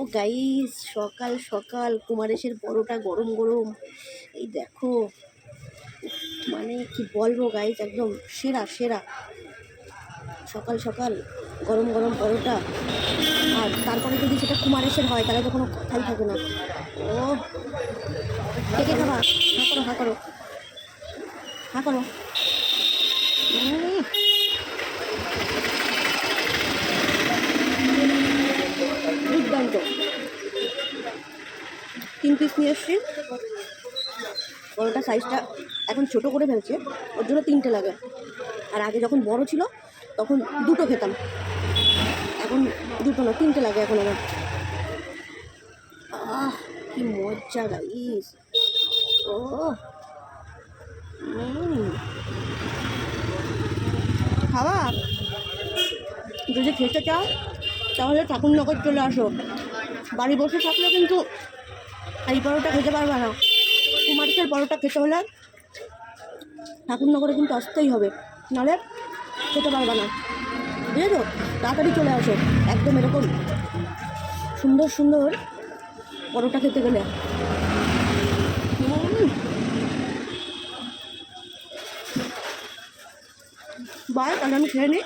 ও guys, সকাল সকাল কুমারেশের পরোটা গরম গরম, এই দেখো, মানে কি বলবো গাইস, একদম সেরা সেরা। সকাল সকাল গরম গরম পরোটা, আর তারপরে যদি সেটা কুমারেশের হয় তাহলে তো কোনো কথাই থাকে না। ও কে কে খাবা? হা করো হা করো। দুর্দান্ত। 3 পিস নিয়ে এসছি। পরোটা সাইজটা এখন ছোট করে ফেলছে, ওর জন্য 3টে লাগে। আর আগে যখন বড় ছিল তখন 2টো খেতাম, এখন 2টো না 3টে লাগে এখন আমার। আহ কি মজা গাইস। ও খাওয়া, যদি খেতে চাও তাহলে ঠাকুরনগর চলে আসো। বাড়ি বসে থাকলে কিন্তু এই পরোটা খেতে পারবে না। কুমারেশের পরোটা খেতে হলে ঠাকুরনগরে কিন্তু আসতেই হবে, নাহলে খেতে পারবে না, বুঝেছো? তাড়াতাড়ি চলে আসো, একদম এরকম সুন্দর সুন্দর পরোটা খেতে গেলে। বাই, তাহলে আমি খেয়ে নিই।